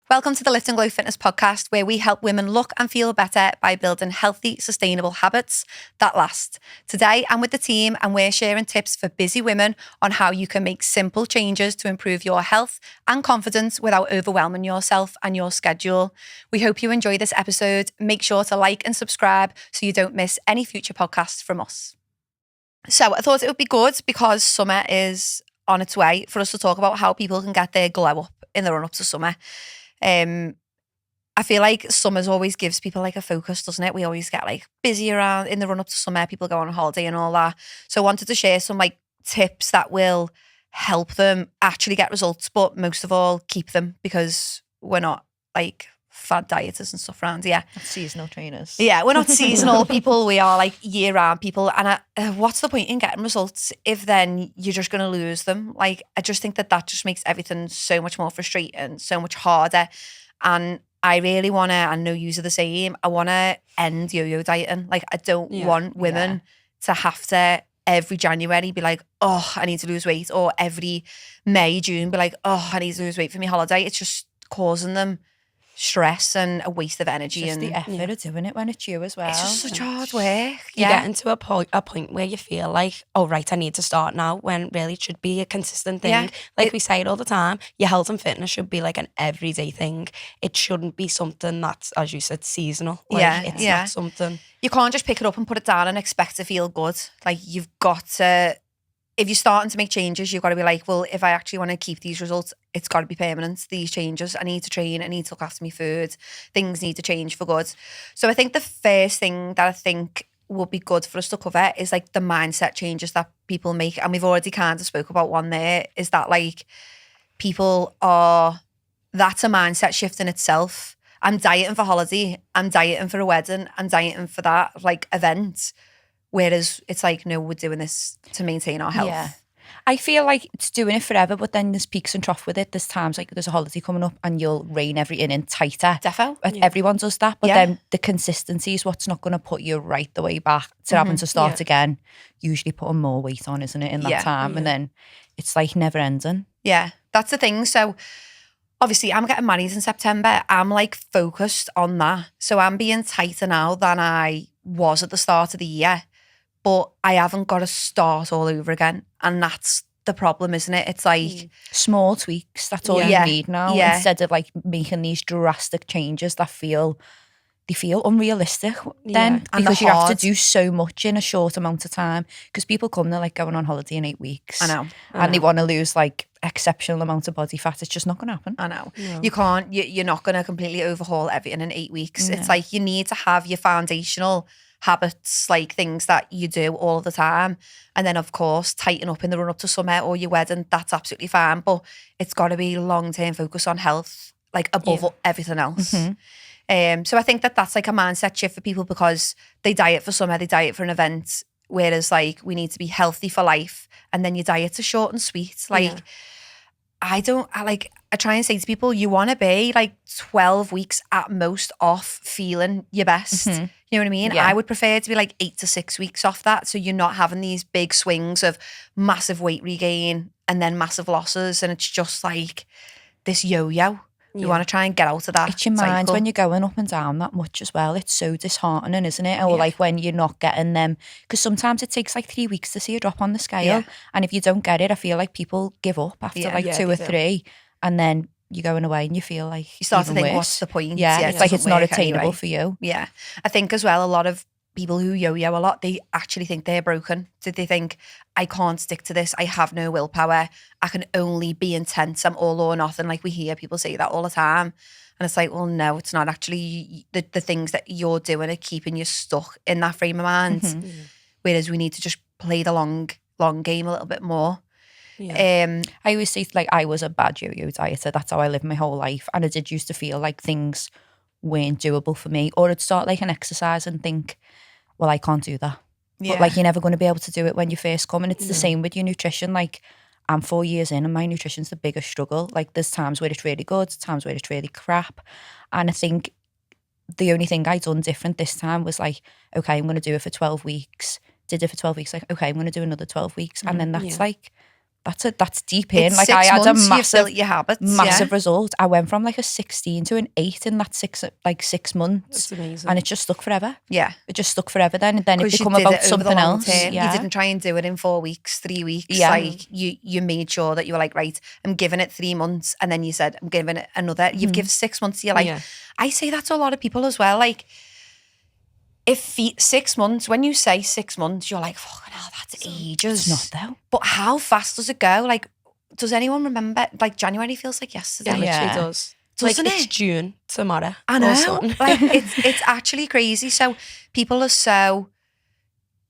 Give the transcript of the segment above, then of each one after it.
Welcome to the Lift and Glow Fitness podcast, where we help women look and feel better by building healthy, sustainable habits that last. Today, I'm with the team and we're sharing tips for busy women on how you can make simple changes to improve your health and confidence without overwhelming yourself and your schedule. We hope you enjoy this episode. Make sure to like and subscribe so you don't miss any future podcasts from us. So I thought it would be good, because summer is on its way, for us to talk about how people can get their glow up in the run up to summer. I feel like summers always gives people like a focus, doesn't it? We always get like busy around in the run up to summer, people go on holiday and all that. So I wanted to share some like tips that will help them actually get results, but most of all keep them, because we're not like fad dieters and stuff around here. Seasonal trainers. Yeah, we're not seasonal people. We are like year-round people. And what's the point in getting results if then you're just going to lose them? Like, I just think that just makes everything so much more frustrating, so much harder. And I really want to, I know you're the same, I want to end yo-yo dieting. Like, I don't want women to have to every January be like, oh, I need to lose weight. Or every May, June be like, oh, I need to lose weight for my holiday. It's just causing them stress and a waste of energy. Just and the effort of doing it when it's you as well. It's just such hard work. You get into a point where you feel like, oh, right, I need to start now, when really it should be a consistent thing. Yeah. Like we say it all the time, your health and fitness should be like an everyday thing. It shouldn't be something that's, as you said, seasonal. Like, it's not something. You can't just pick it up and put it down and expect to feel good. Like, you've got to, if you're starting to make changes, you've got to be like, well, if I actually want to keep these results, it's got to be permanent, these changes. I need to train, I need to look after my food. Things need to change for good. So I think the first thing that I think would be good for us to cover is like the mindset changes that people make. And we've already kind of spoke about one there, is that like that's a mindset shift in itself. I'm dieting for holiday, I'm dieting for a wedding, I'm dieting for that like event. Whereas it's like, no, we're doing this to maintain our health. Yeah. I feel like it's doing it forever, but then there's peaks and troughs with it. There's times like there's a holiday coming up and you'll rein everything in tighter. Defo. Everyone does that. But then the consistency is what's not going to put you right the way back to having to start again. Usually putting more weight on, isn't it, in that time? And then it's like never ending. Yeah, that's the thing. So obviously I'm getting married in September. I'm like focused on that. So I'm being tighter now than I was at the start of the year. But I haven't got to start all over again. And that's the problem, isn't it? It's like small tweaks. That's all you need now. Instead of like making these drastic changes that feel unrealistic then. And because you have to do so much in a short amount of time. Because people come, they're like going on holiday in 8 weeks. I know. And they want to lose like exceptional amount of body fat. It's just not going to happen. I know. No. You can't, you're not going to completely overhaul everything in 8 weeks. No. It's like you need to have your foundational habits, like things that you do all the time, and then of course tighten up in the run up to summer or your wedding. That's absolutely fine, but it's got to be long-term focus on health, like above everything else. So I think that's like a mindset shift for people, because they diet for summer, they diet for an event, whereas like we need to be healthy for life, and then your diets are short and sweet. Like I try and say to people, you want to be like 12 weeks at most off feeling your best. You know what I mean? I would prefer to be like 8 to 6 weeks off that. So you're not having these big swings of massive weight regain and then massive losses. And it's just like this yo-yo. You want to try and get out of that. It's your mind when you're going up and down that much as well. It's so disheartening, isn't it? Or like when you're not getting them. Because sometimes it takes like 3 weeks to see a drop on the scale. And if you don't get it, I feel like people give up after like 2 or 3. And then you're going away and you feel like you start to think, worse. What's the point? Yeah, it's like it's not attainable for you. Yeah. I think as well, a lot of people who yo-yo a lot, they actually think they're broken. So they think, I can't stick to this. I have no willpower. I can only be intense. I'm all or nothing. Like we hear people say that all the time. And it's like, well, no, it's not actually the things that you're doing are keeping you stuck in that frame of mind. Whereas we need to just play the long game a little bit more. I always say like I was a bad yo-yo dieter. That's how I lived my whole life. And I did used to feel like things weren't doable for me. Or I'd start like an exercise and think, well, I can't do that. But like you're never going to be able to do it when you first come. And it's the same with your nutrition. Like I'm 4 years in and my nutrition's the biggest struggle. Like there's times where it's really good, times where it's really crap. And I think the only thing I done different this time was like, okay, I'm going to do it for 12 weeks. Did it for 12 weeks. Like, okay, I'm going to do another 12 weeks. And then that's like That's deep in. It's Like 6 I had a months, you've built your habits. massive result. I went from like a 16 to an 8 in that 6 months. That's amazing. And it just stuck forever. Yeah. It just stuck forever then. And then it 'Cause you became did about it over the something long else. term. Yeah. You didn't try and do it in 4 weeks, 3 weeks. Yeah. Like you made sure that you were like, right, I'm giving it 3 months. And then you said, I'm giving it another. You've given 6 months to your life. Yeah. I say that to a lot of people as well. Like, if 6 months, when you say 6 months, you're like, fucking hell, that's ages. It's not though. But how fast does it go? Like, does anyone remember? Like, January feels like yesterday. It literally Yeah. does. Doesn't like, it? It's June tomorrow. I know. Like, it's actually crazy. So people are so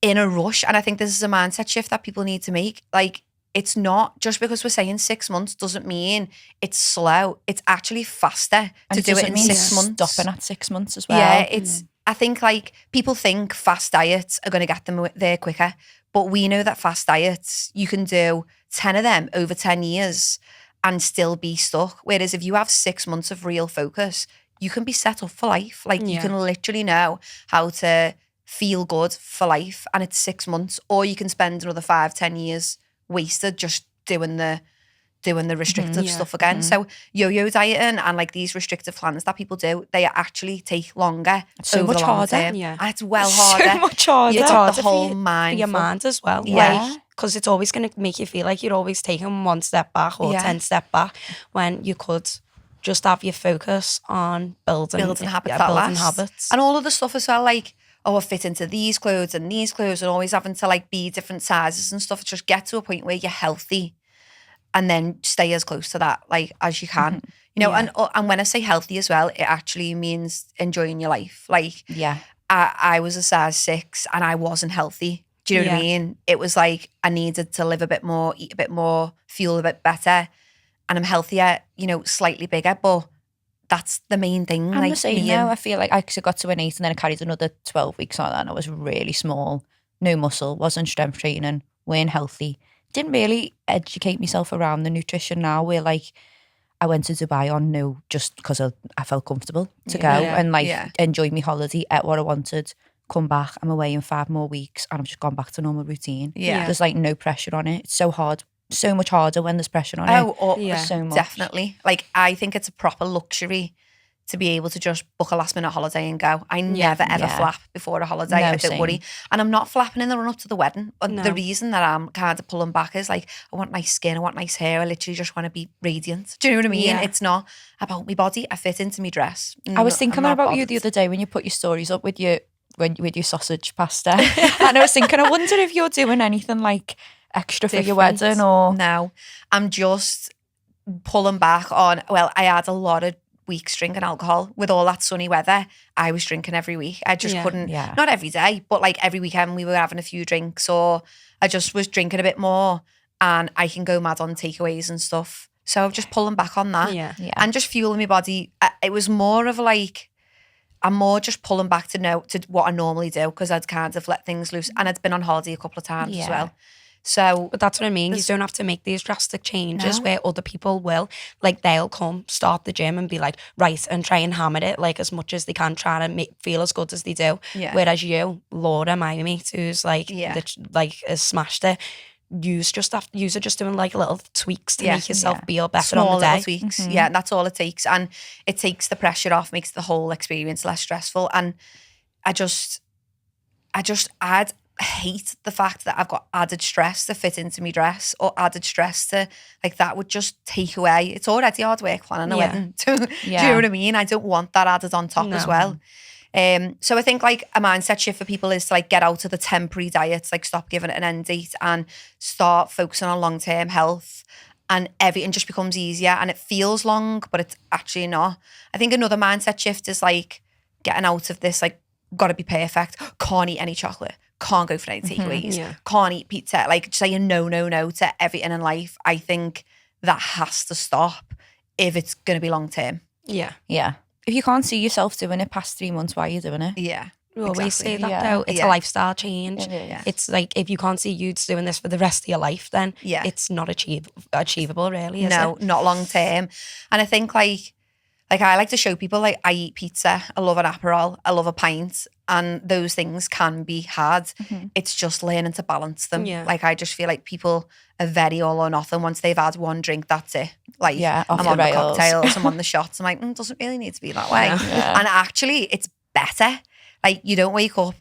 in a rush. And I think this is a mindset shift that people need to make. Like, it's not just because we're saying 6 months doesn't mean it's slow. It's actually faster to do it in 6 months. Stopping at 6 months as well. Yeah, I think like people think fast diets are going to get them there quicker. But we know that fast diets, you can do 10 of them over 10 years and still be stuck. Whereas if you have 6 months of real focus, you can be set up for life. Like you can literally know how to feel good for life, and it's 6 months. Or you can spend another 5-10 years wasted just doing the restrictive stuff again. So yo-yo dieting and like these restrictive plans that people do, they actually take longer. It's so over much the long harder. term. Yeah. And it's well harder. So much harder. It's harder the for whole you- mind. For your mind as well. Yeah. Because it's always going to make you feel like you're always taking one step back or 10 step back when you could just have your focus on building habits that building last. habits. And all of the stuff as well, like, oh, I fit into these clothes and always having to like be different sizes and stuff. Just get to a point where you're healthy and then stay as close to that like as you can. You know, and when I say healthy as well, it actually means enjoying your life. Like I was a size 6 and I wasn't healthy. Do you know what I mean? It was like I needed to live a bit more, eat a bit more, feel a bit better. And I'm healthier, you know, slightly bigger, but that's the main thing. I'm like the same now. I feel like I got to an 8 and then I carried another 12 weeks on that and I was really small, no muscle, wasn't strength training, weren't healthy. Didn't really educate myself around the nutrition now. Where like I went to Dubai on no, just because I felt comfortable to go and like enjoy my holiday, ate what I wanted, come back, I'm away in 5 more weeks and I've just gone back to normal routine. There's like no pressure on it. It's so hard, so much harder when there's pressure on it. So much. Definitely. Like I think it's a proper luxury to be able to just book a last minute holiday and go. I never ever flap before a holiday. I don't worry. And I'm not flapping in the run up to the wedding. The reason that I'm kind of pulling back is like, I want nice skin, I want nice hair. I literally just want to be radiant. Do you know what I mean? It's not about my body. I fit into my dress. I was thinking about you the other day when you put your stories up with your sausage pasta. And I was thinking, I wonder if you're doing anything like extra for your wedding or... No, I'm just pulling back on, well, I had a lot of weeks drinking alcohol with all that sunny weather. I was drinking every week. I just couldn't, not every day, but like every weekend we were having a few drinks, or I just was drinking a bit more, and I can go mad on takeaways and stuff. So I'm just pulling back on that and just fueling my body. It was more of like, I'm more just pulling back to what I normally do, because I'd kind of let things loose, and I'd been on holiday a couple of times as well. So, but that's what I mean. You don't have to make these drastic changes where other people will. Like they'll come, start the gym and be like, right, and try and hammer it like as much as they can, try to feel as good as they do. Whereas you, Laura, my mate, who's like, has smashed it. You're just doing like little tweaks to make yourself feel better small on the day. Little tweaks. Yeah, and that's all it takes. And it takes the pressure off, makes the whole experience less stressful. And I'd hate the fact that I've got added stress to fit into my dress, or added stress to like that would just take away. It's already hard work planning a wedding. Do you know what I mean? I don't want that added on top as well. So I think like a mindset shift for people is to like get out of the temporary diets, like stop giving it an end date and start focusing on long-term health, and everything just becomes easier, and it feels long, but it's actually not. I think another mindset shift is like getting out of this, like, got to be perfect, can't eat any chocolate, can't go for any takeaways, can't eat pizza, like saying no to everything in life. I think that has to stop if it's going to be long-term. Yeah. If you can't see yourself doing it past 3 months, why are you doing it? Yeah. We always say that though. It's a lifestyle change. It's like if you can't see you doing this for the rest of your life, then it's not achievable really, is it? Not long term. And I think like like I like to show people, like I eat pizza, I love an Aperol, I love a pint, and those things can be hard. It's just learning to balance them. Yeah. Like I just feel like people are very all or nothing. Once they've had one drink, that's it. Like off I'm the on the rails. cocktails, I'm on the shots. I'm like, it doesn't really need to be that way. Yeah. And actually, it's better. Like you don't wake up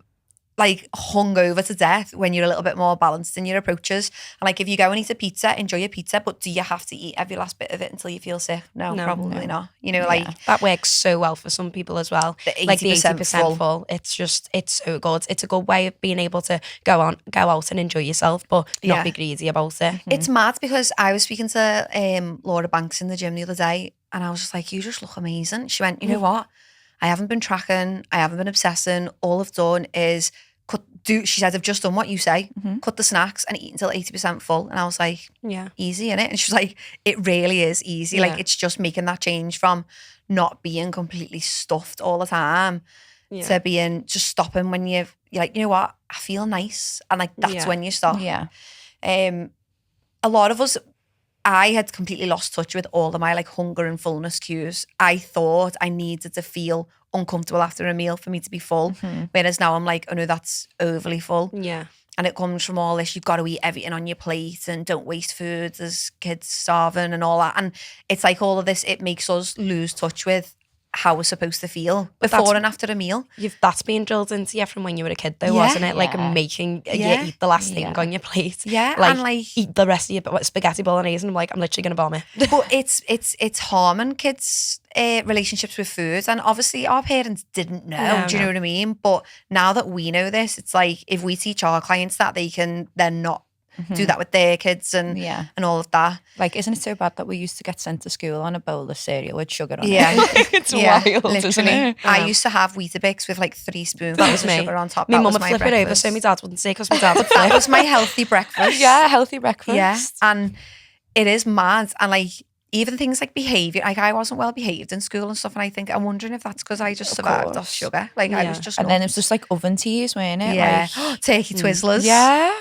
like hungover to death when you're a little bit more balanced in your approaches. And like if you go and eat a pizza, enjoy your pizza, but do you have to eat every last bit of it until you feel sick? No, probably not. You know, like that works so well for some people as well. Like the 80% full. It's so good. It's a good way of being able to go out and enjoy yourself, but not be greedy about it. It's mad because I was speaking to Laura Banks in the gym the other day, and I was just like, you just look amazing. She went, you know what? I haven't been tracking. I haven't been obsessing. All I've done is she said, I've just done what you say, cut the snacks and eat until 80% full. And I was like, easy, innit? And she was like, it really is easy. Like it's just making that change from not being completely stuffed all the time to being just stopping when you're like, you know what? I feel nice. And like, that's when you stop. Yeah. A lot of us, I had completely lost touch with all of my like hunger and fullness cues. I thought I needed to feel uncomfortable after a meal for me to be full. Whereas now I'm like, oh no, that's overly full. Yeah. And it comes from all this, you've got to eat everything on your plate and don't waste food. There's kids starving and all that. And it's like all of this, it makes us lose touch with how we're supposed to feel before and after a meal. That's been drilled into you from when you were a kid though, wasn't it? Like making you eat the last thing on your plate. Yeah. Like, and like eat the rest of your spaghetti bolognese, and I'm like, I'm literally going to vomit. But it's harming kids' relationships with food. And obviously our parents didn't know, do you know what I mean? But now that we know this, it's like if we teach our clients that, they can then not do that with their kids and all of that. Like, isn't it so bad that we used to get sent to school on a bowl of cereal with sugar on it? It's wild, literally. isn't it? I used to have Weetabix with like 3 spoons of sugar on top. My That mum was would flip it over so my dad wouldn't say, because my dad would That flip. was my healthy breakfast. Yeah, healthy breakfast. Yeah, and it is mad. And like even things like behaviour, like I wasn't well behaved in school and stuff, and I think I'm wondering if that's because I just survived off sugar. Like I was just and then it was just like oven teas, weren't it? Yeah, Like, turkey Twizzlers. yeah.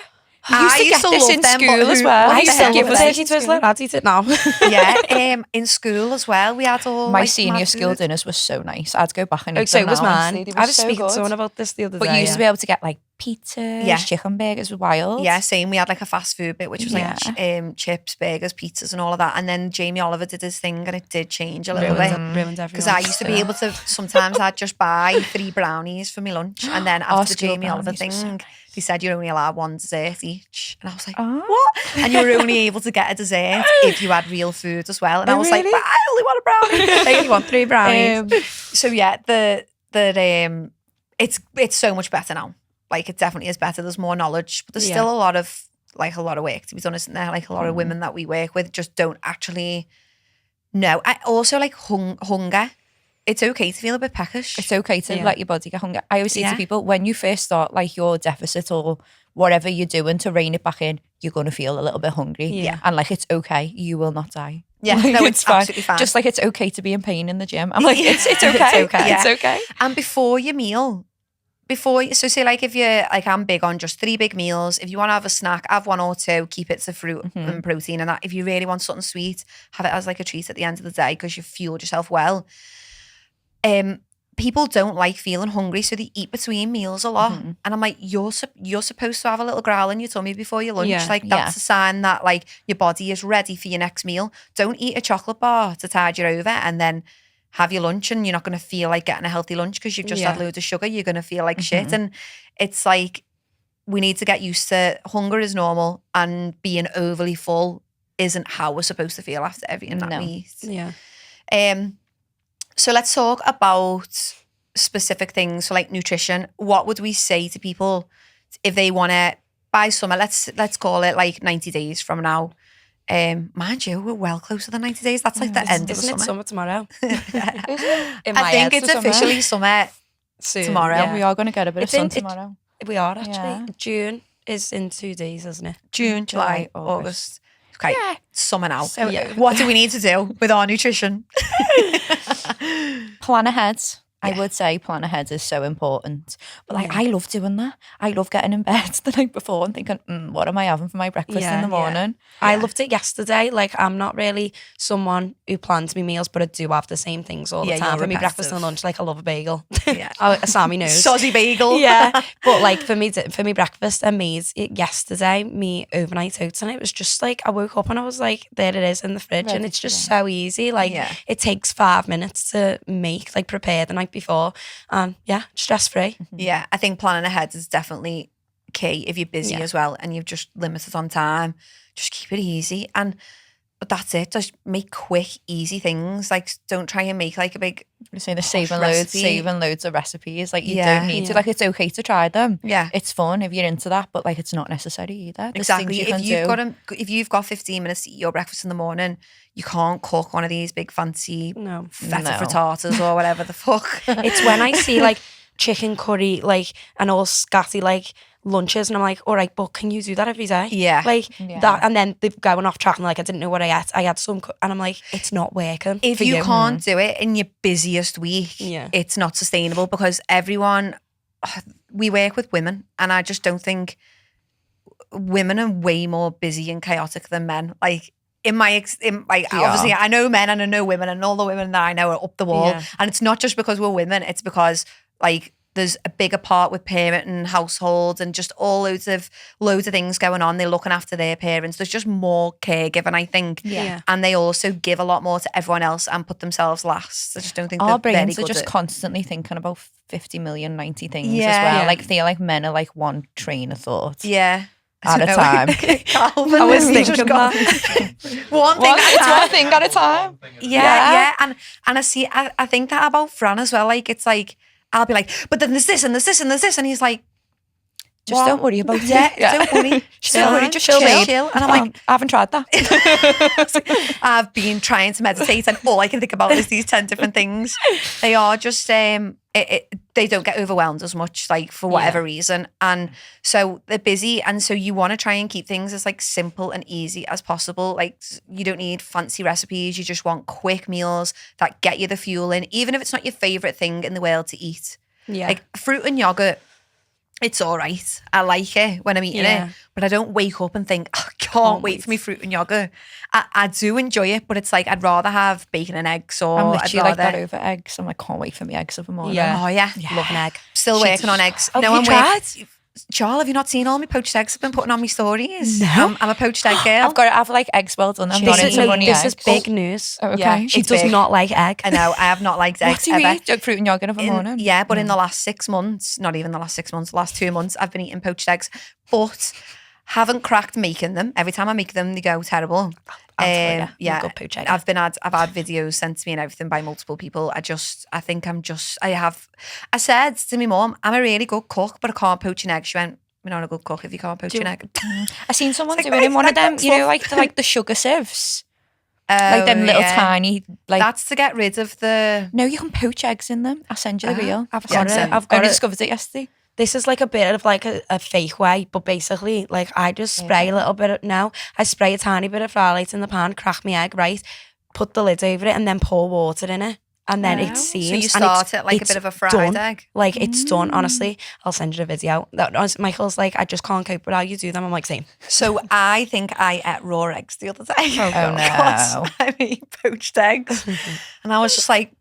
I used to get this in school as well. I used to give us a turkey Twizzler. I'd eat it now. Yeah, in school as well, we had all my like, senior mad school food. dinners were so nice. I'd go back and eat So them was now, mine. honestly. They were I was so speaking good. to someone about this the other day. But you used to be able to get like pizzas, chicken burgers, was wild. Yeah, same. We had like a fast food bit, which was like chips, burgers, pizzas, and all of that. And then Jamie Oliver did his thing, and it did change a little bit. Ruined everyone. Because I used to be able to, sometimes I'd just buy 3 brownies for my lunch. And then after the Jamie Oliver thing, they said you're only allowed 1 dessert each. And I was like, what? And you were only able to get a dessert if you had real food as well. And I was like, but I only want a brownie. I only want 3 brownies. So yeah, it's so much better now. Like it definitely is better. There's more knowledge, but there's still a lot of work to be done, isn't there? Like a lot of women that we work with just don't actually know. I also like hunger. It's okay to feel a bit peckish. It's okay to let your body get hungry. I always say to people, when you first start like your deficit or whatever you're doing to rein it back in, you're going to feel a little bit hungry. Yeah. And like, it's okay. You will not die. Yeah, like, no, it's absolutely fine. Just like it's okay to be in pain in the gym. I'm like, it's okay. It's okay. And before your meal, so say like if you're like, I'm big on just 3 big meals. If you want to have a snack, have 1 or 2, keep it to fruit and protein and that. If you really want something sweet, have it as like a treat at the end of the day because you've fueled yourself well. People don't like feeling hungry, so they eat between meals a lot. And I'm like, you're supposed to have a little growl in your tummy before your lunch. Yeah. Like that's a sign that like your body is ready for your next meal. Don't eat a chocolate bar to tide you over and then have your lunch and you're not going to feel like getting a healthy lunch because you've just had loads of sugar. You're going to feel like shit. And it's like, we need to get used to hunger is normal and being overly full isn't how we're supposed to feel after everything that we eat. Yeah. So let's talk about specific things. So like nutrition, what would we say to people if they want to buy summer? Let's call it like 90 days from now. Mind you, we're well closer than 90 days. That's like the end of the summer. Isn't it summer tomorrow? I think it's officially summer soon. Tomorrow. Yeah, we are going to get a bit of sun tomorrow. We are actually. Yeah. June is in 2 days, isn't it? June, July, August. Okay, summer now. So, what do we need to do with our nutrition? Plan ahead. I would say plan ahead is so important. But like, I love doing that. I love getting in bed the night before and thinking, what am I having for my breakfast in the morning? I loved it yesterday. Like, I'm not really someone who plans me meals, but I do have the same things all the time. For me, breakfast and lunch, like I love a bagel. Sammy knows. Sozzy bagel. But like for me breakfast, I made it yesterday, me overnight oats, and it was just like, I woke up and I was like, there it is in the fridge. And it's just so easy. Like it takes 5 minutes to make, like prepare the night before. Stress free. Yeah, I think planning ahead is definitely key if you're busy as well and you've just limited on time. Just keep it easy, and that's it. Just make quick, easy things. Like, don't try and make like a big. You're saying the saving loads of recipes. Like, you don't need to. Like, it's okay to try them. Yeah, it's fun if you're into that, but like, it's not necessary either. There's exactly. If you've got 15 minutes to eat your breakfast in the morning, you can't cook one of these big fancy feta frittatas or whatever the fuck. It's when I see like chicken curry, like, and all scatty like lunches, and I'm like, all right, but can you do that every day? That, and then they're going off track and like, I didn't know what I had some, and I'm like, it's not working. If you can't do it in your busiest week, it's not sustainable, because we work with women, and I just don't think women are way more busy and chaotic than men. Like, obviously I know men and I know women, and all the women that I know are up the wall, and it's not just because we're women, it's because like there's a bigger part with parenting, households, and just all loads of things going on. They're looking after their parents. There's just more caregiving, I think. And they also give a lot more to everyone else and put themselves last. I just don't think our brains are just constantly thinking about 50 million, 90 things as well. Like, feel like men are like one train of thought. At a time. I was thinking that. one thing at a time. And I think that about Fran as well. Like, it's like, I'll be like, but then there's this and there's this and there's this, and he's like, just don't worry about it. Don't worry. Just chill. And I'm like, I haven't tried that. I've been trying to meditate, and all I can think about is these 10 different things. They are just, they don't get overwhelmed as much, like, for whatever reason. And so they're busy. And so you want to try and keep things as like simple and easy as possible. Like, you don't need fancy recipes. You just want quick meals that get you the fuel in, even if it's not your favorite thing in the world to eat. Like fruit and yogurt, it's all right. I like it when I'm eating it, but I don't wake up and think, I can't wait for me fruit and yogurt. I do enjoy it, but it's like, I'd rather have bacon and eggs, or I'm literally like that over eggs. I'm like, can't wait for me eggs of the morning. Oh yeah. Love an egg. Still working on eggs. Have you tried? Charles, have you not seen all my poached eggs I've been putting on my stories? No. I'm a poached egg girl. I've like eggs well done. This is big news. Oh, okay. She does not like egg. I know, I have not liked eggs ever. What do you eat? Fruit and yogurt of the morning? Yeah, but in the last 6 months, not even the last 6 months, the last 2 months, I've been eating poached eggs, but haven't cracked making them. Every time I make them, they go terrible. Good poached egg. I've had videos sent to me and everything by multiple people. I said to my mum, I'm a really good cook, but I can't poach an egg. She went, you're not a good cook if you can't poach an egg. I seen someone doing in one of them, you know, like the sugar sieves. Like them little tiny, like, that's to get rid of the. No, you can poach eggs in them. I'll send you the reel. I've got it. I discovered it yesterday. This is like a bit of like a fake way, but basically, like, I just spray a little bit I spray a tiny bit of Fralight in the pan, crack my egg, right, put the lid over it, and then pour water in it. And then it seems. So you start it like a bit of a fried egg. Like, it's done, honestly. I'll send you the video. Michael's like, I just can't cope with how you do them. I'm like, same. So I think I ate raw eggs the other day. Oh no. I ate poached eggs. And I was just like,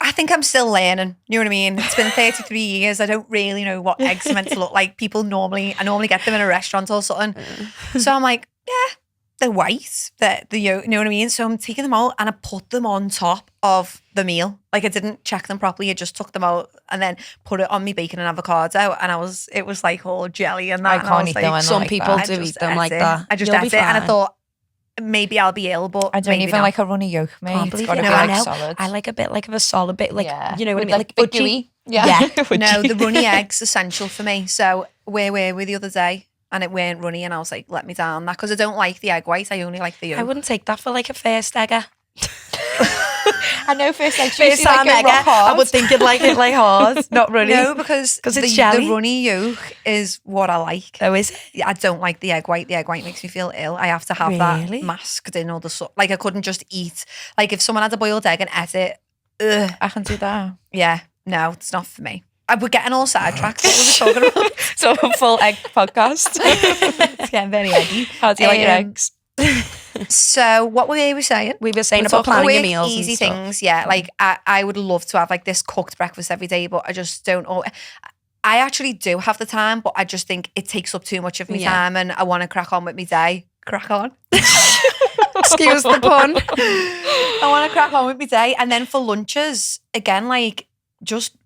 I think I'm still learning. You know what I mean? It's been 33 years. I don't really know what eggs are meant to look like. I normally get them in a restaurant or something. So I'm like, they're white. You know what I mean? So I'm taking them out and I put them on top of the meal. Like, I didn't check them properly. I just took them out and then put it on me bacon and avocado. And it was like all jelly and that. I can't eat them. Some people do eat them like that. I just ate it and I thought, maybe I'll be ill, but I don't even like a runny yolk, mate. It's got to be like solid. I like a bit like of a solid bit, like, you know what I mean? Like budgie. Yeah. No, the runny egg's essential for me. So where were we the other day? And it weren't runny, and I was like, let me down that, because I don't like the egg white. I only like the yolk. I wouldn't take that for like a first egger. I know first time egger. I would think it like hard, not runny. No, because it's jelly. The runny yolk is what I like. Oh, is it? I don't like the egg white. The egg white makes me feel ill. I have to have that masked in all the like, I couldn't just eat. Like, if someone had a boiled egg and ate it, I can do that. Yeah. No, it's not for me. We're getting all sidetracked. What were we talking about? So a full egg podcast. It's getting very eggy. How do you like your eggs? So what were we saying? We were saying We're about talking planning your quick, meals easy and stuff. things. Yeah, like I would love to have like this cooked breakfast every day, but I just don't. I actually do have the time, but I just think it takes up too much of my time, and I want to crack on with my day. Crack on. Excuse the pun. I want to crack on with my day, and then for lunches again, like just.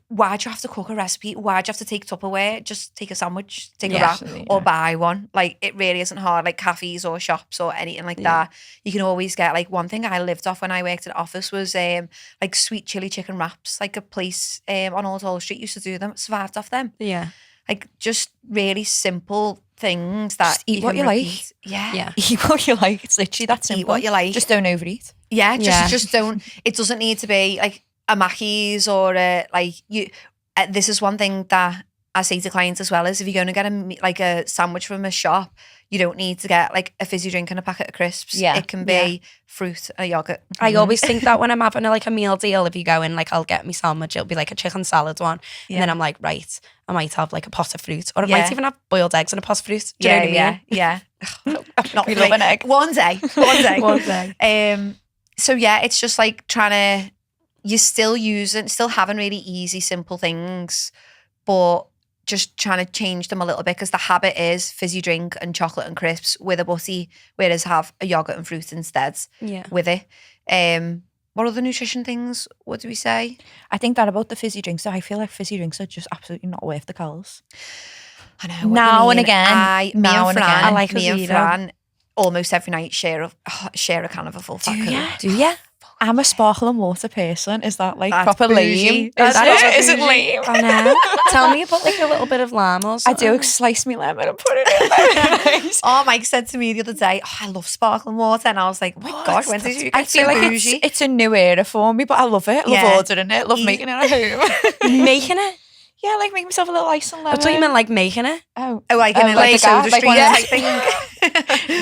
Why'd you have to cook a recipe? Why'd you have to take Tupperware? Just take a sandwich, take a wrap, or buy one. Like, it really isn't hard. Like cafes or shops or anything like that. You can always get, like, one thing I lived off when I worked in office was like sweet chili chicken wraps. Like a place on Old Hall Street used to do them. Survived off them. Yeah. Like just really simple things that just eat what you like. Yeah. Eat what you like. It's literally that simple. Eat what you like. Just don't overeat. Yeah, just don't. It doesn't need to be like a Mackey's or like you. This is one thing that I say to clients as well is if you're going to get a sandwich from a shop, you don't need to get like a fizzy drink and a packet of crisps. Yeah. It can be fruit and a yogurt. I always think that when I'm having a meal deal, if you go in, like I'll get me sandwich, it'll be like a chicken salad one. And then I'm like, right, I might have like a pot of fruit. Or I might even have boiled eggs and a pot of fruit. Do you know what I mean? Yeah. Not We love an egg. One day. One day. So yeah, it's just like trying to, you're still having really easy, simple things, but just trying to change them a little bit because the habit is fizzy drink and chocolate and crisps with a butty, whereas have a yogurt and fruit instead with it. What other nutrition things would we say? I think that about the fizzy drinks, I feel like fizzy drinks are just absolutely not worth the calories. I know. Now and again. I like me and Fran almost every night share a can of a full fat Coke. Do you? I'm a sparkling water person. Is that like That's proper bougie. lame? Is it lame? I know. Tell me about like a little bit of lime or I something. do slice me lemon and put it in there. Oh, Mike said to me the other day, I love sparkling water. And I was like, oh my God, when did you get I feel so like bougie? it's a new era for me, but I love it. Love ordering it. Love making it at home. Making it? Yeah, like make myself a little ice and I lemon. thought you meant like making it. Oh, like in like a soda stream type thing.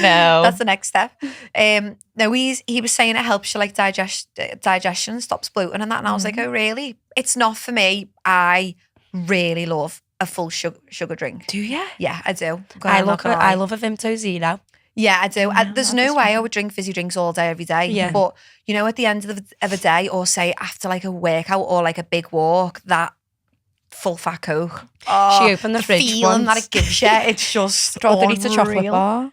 No. That's the next step. No, he was saying it helps you like digestion, stops bloating and that. And I was like, oh, really? It's not for me. I really love a full sugar drink. Do you? Yeah, I do. I love a Vimto Zero. Yeah, I do. There's no way I would drink fizzy drinks all day, every day. Yeah. But, you know, at the end of a day or say after like a workout or like a big walk, that full fat Coke. Oh, she opened the fridge feeling once. that it gives you, it's just Rather eat a chocolate bar.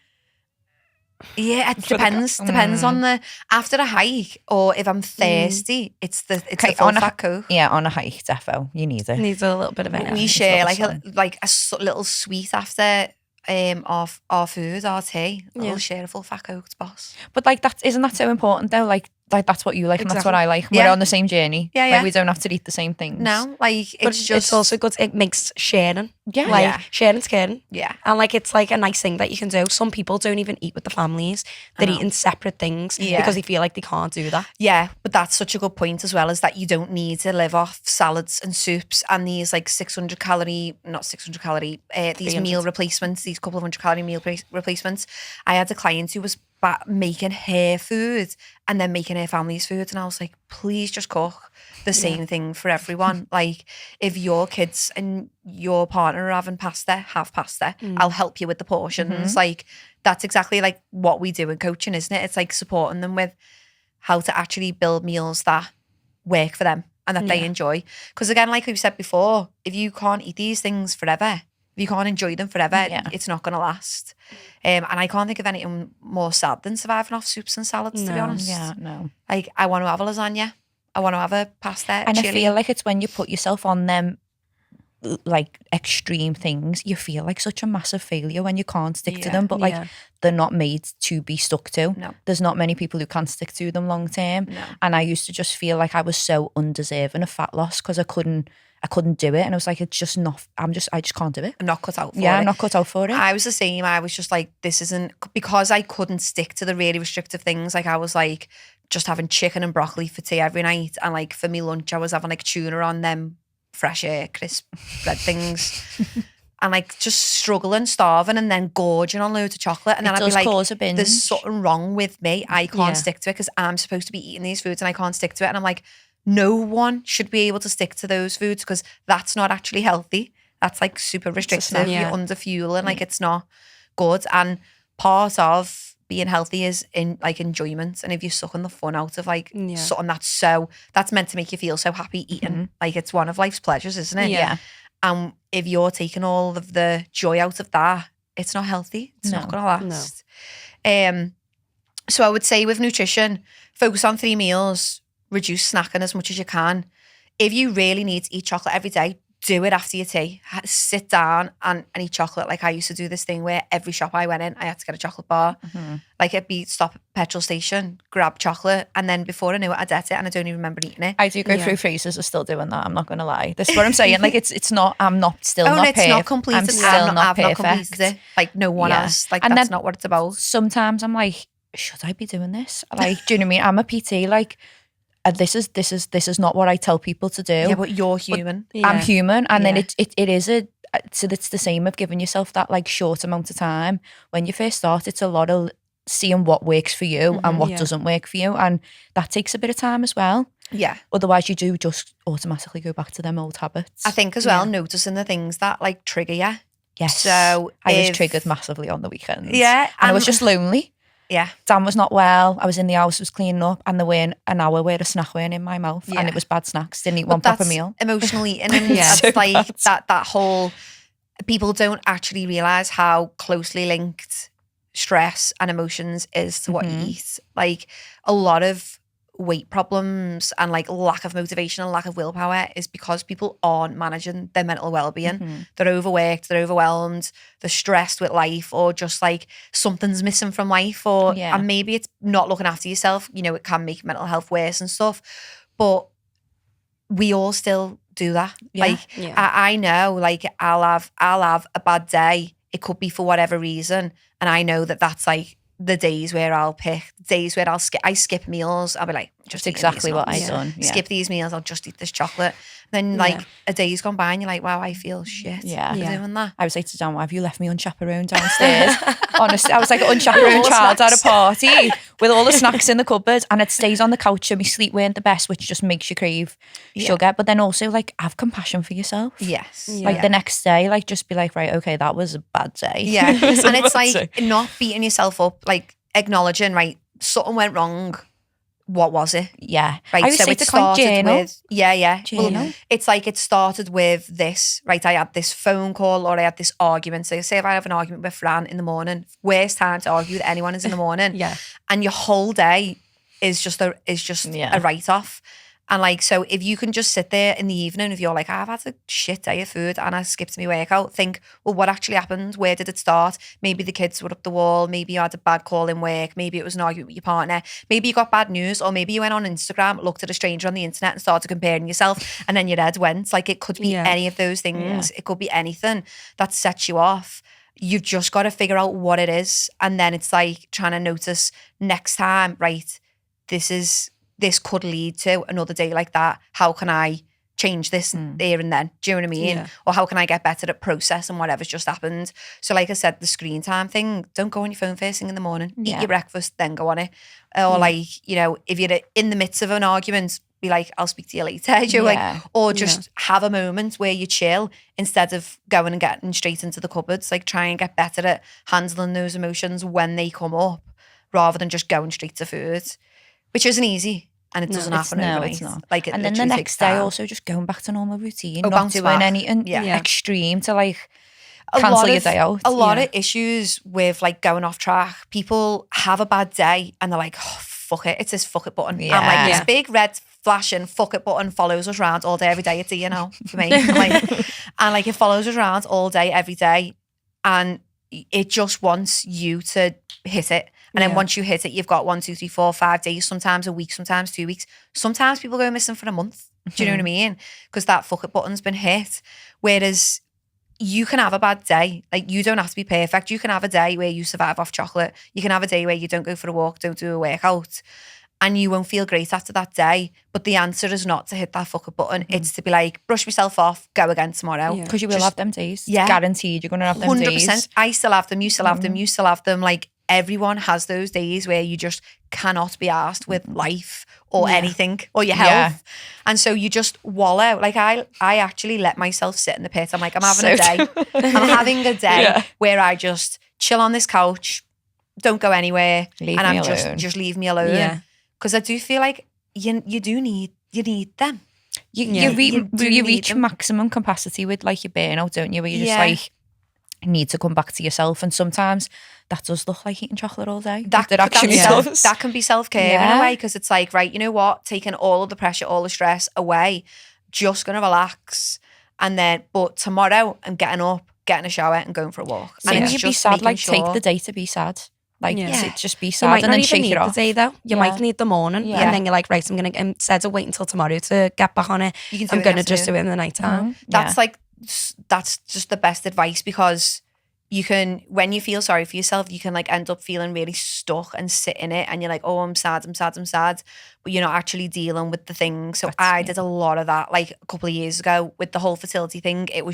Yeah, it depends. Depends on the after a hike or if I'm thirsty, it's the full fat Coke. Yeah, on a hike, defo, you need it. Needs a little bit of energy. We share like a little sweet after our food, our tea. We'll share a full fat Coke, boss. But like isn't that so important though? Like that's what you like and that's what I like. We're on the same journey. Yeah, Like we don't have to eat the same things. No, like it's also good. It makes sharing. Yeah. Like sharing's caring. Yeah. And like it's like a nice thing that you can do. Some people don't even eat with the families. They're eating separate things because they feel like they can't do that. Yeah, but that's such a good point as well, is that you don't need to live off salads and soups and these like 600 calorie, not 600 calorie, these meal replacements, these couple of 100 calorie meal replacements. I had a client who was making her food and then making her family's food, and I was like, please just cook the same thing for everyone. Like if your kids and your partner are having pasta, have pasta. I'll help you with the portions. Like that's exactly like what we do in coaching, isn't it? It's like supporting them with how to actually build meals that work for them and that they enjoy. Because again, like we've said before, if you can't eat these things forever, if you can't enjoy them forever, it's not going to last. And I can't think of anything more sad than surviving off soups and salads, to be honest. Yeah, no. Like, I want to have a lasagna. I want to have a pasta, and chili. I feel like it's when you put yourself on them like extreme things, you feel like such a massive failure when you can't stick to them. But like they're not made to be stuck to. No. There's not many people who can stick to them long term. No. And I used to just feel like I was so undeserving of fat loss because I couldn't do it, and I was like, it's just not. I just can't do it. I'm not cut out for it. I'm not cut out for it. I was the same. I was just like, this isn't, because I couldn't stick to the really restrictive things. Like I was like just having chicken and broccoli for tea every night, and like for me lunch I was having like tuna on them fresh air crisp bread things. And like just struggling, starving, and then gorging on loads of chocolate. And then I'd be like, there's something wrong with me. I can't stick to it because I'm supposed to be eating these foods and I can't stick to it. And I'm like, no one should be able to stick to those foods because that's not actually healthy. That's like super restrictive. You're under fueling, like it's not good. And part of being healthy is in like enjoyment. And if you're sucking the fun out of like something that's meant to make you feel so happy eating, like it's one of life's pleasures, isn't it? Yeah. And if you're taking all of the joy out of that, it's not healthy. It's not going to last. No. So I would say with nutrition, focus on 3 meals, reduce snacking as much as you can. If you really need to eat chocolate every day, do it after your tea. Sit down and eat chocolate. Like I used to do this thing where every shop I went in, I had to get a chocolate bar. Like it'd be stop at petrol station, grab chocolate, and then before I knew it, I'd ate it and I don't even remember eating it. I do go through phases of still doing that. I'm not going to lie. This is what I'm saying. Like it's not, I'm not still not perfect. It's not completed. I'm still not perfect. Not completed it. Like no one else. Like and that's not what it's about. Sometimes I'm like, should I be doing this? Like, do you know what I mean? I'm a PT, like, this is not what I tell people to do. Yeah, but you're human. But I'm human, and then it is so it's the same of giving yourself that like short amount of time. When you first start, it's a lot of seeing what works for you and what doesn't work for you, and that takes a bit of time as well. Yeah. Otherwise, you do just automatically go back to them old habits. I think as well, noticing the things that like trigger you. Yes. So I was triggered massively on the weekends. Yeah, and I was just lonely. Yeah. Dan was not well. I was in the house, was cleaning up, and there weren't an hour where a snack weren't in my mouth, and it was bad snacks. Didn't eat one proper meal. Emotional eating, and that's so like that whole. People don't actually realize how closely linked stress and emotions is to what you eat. Like a lot of weight problems and like lack of motivation and lack of willpower is because people aren't managing their mental well-being. They're overworked, they're overwhelmed, they're stressed with life, or just like something's missing from life, or and maybe it's not looking after yourself. You know, it can make mental health worse and stuff, but we all still do that. I know, like I'll have a bad day. It could be for whatever reason, and I know that that's like the days where I'll pick days where I skip meals. I'll be like, just exactly what I done. Yeah. Skip these meals. I'll just eat this chocolate. Then like a day's gone by and you're like, wow, I feel shit for doing that. I was like to Dan, why have you left me unchaperoned downstairs? Honestly, I was like an unchaperoned child at a party with all the snacks in the cupboard, and it stays on the couch and my sleep weren't the best, which just makes you crave sugar. But then also like have compassion for yourself. Yes. Like the next day, like just be like, right, okay, that was a bad day. Yeah. And it's like not beating yourself up, like acknowledging, right, something went wrong. What was it? Yeah. Right. So it started with Journal. Well, it's like it started with this, right? I had this phone call or I had this argument. So say if I have an argument with Fran in the morning, worst time to argue with anyone is in the morning. And your whole day is just a write-off. And like, so if you can just sit there in the evening, if you're like, I've had a shit day of food and I skipped my workout, think, well, what actually happened? Where did it start? Maybe the kids were up the wall. Maybe you had a bad call in work. Maybe it was an argument with your partner. Maybe you got bad news, or maybe you went on Instagram, looked at a stranger on the internet and started comparing yourself, and then your head went. Like, it could be any of those things. It could be anything that sets you off. You've just got to figure out what it is. And then it's like trying to notice next time, right, this could lead to another day like that. How can I change this there and then? Do you know what I mean? Yeah. Or how can I get better at processing whatever's just happened? So like I said, the screen time thing, don't go on your phone first thing in the morning. Eat your breakfast, then go on it. Or like, you know, if you're in the midst of an argument, be like, I'll speak to you later. Like, or just have a moment where you chill instead of going and getting straight into the cupboards. Like, try and get better at handling those emotions when they come up rather than just going straight to food, which isn't easy. And it doesn't happen overnight. It's not. Like, and then the next day also just going back to normal routine, not doing anything extreme to like cancel your day out. A lot of issues with like going off track. People have a bad day and they're like, oh, fuck it. It's this fuck it button. Yeah. And like this big red flashing fuck it button follows us around all day, every day. It's a, you know, for me. And like it follows us around all day, every day. And it just wants you to hit it. And then once you hit it, you've got 1, 2, 3, 4, 5 days, sometimes a week, sometimes 2 weeks. Sometimes people go missing for a month. Do you know what I mean? Because that fuck it button's been hit. Whereas you can have a bad day. Like, you don't have to be perfect. You can have a day where you survive off chocolate. You can have a day where you don't go for a walk, don't do a workout, and you won't feel great after that day. But the answer is not to hit that fuck it button. It's to be like, brush myself off, go again tomorrow. Because you will have them days. Yeah. Guaranteed you're going to have them 100%. days. 100%. I still have them. You still have them. You still have them. Like, everyone has those days where you just cannot be asked with life or anything or your health. And so you just wallow. Like I actually let myself sit in the pit. I'm like, I'm having a day. I'm having a day where I just chill on this couch, don't go anywhere, just leave me alone. Yeah. Because I do feel like you need them. You reach maximum capacity with like your burnout, don't you? Where you just like need to come back to yourself, and sometimes that does look like eating chocolate all day. That can be self-care in a way, because it's like, right, you know what, taking all of the pressure, all the stress away, just gonna relax, and then but tomorrow I'm getting up, getting a shower and going for a walk. And it's you just be sad, like sure. take the day to be sad. Like just be sad, you might and not then even shake need it off. the day though. You might need the morning, and then you're like, right, I'm gonna instead of waiting until tomorrow to get back on it, I'm gonna just do it in the night time. That's that's just the best advice, because you can, when you feel sorry for yourself, you can like end up feeling really stuck and sit in it, and you're like, oh, I'm sad, but you're not actually dealing with the thing. So I did a lot of that like a couple of years ago with the whole fertility thing. It'd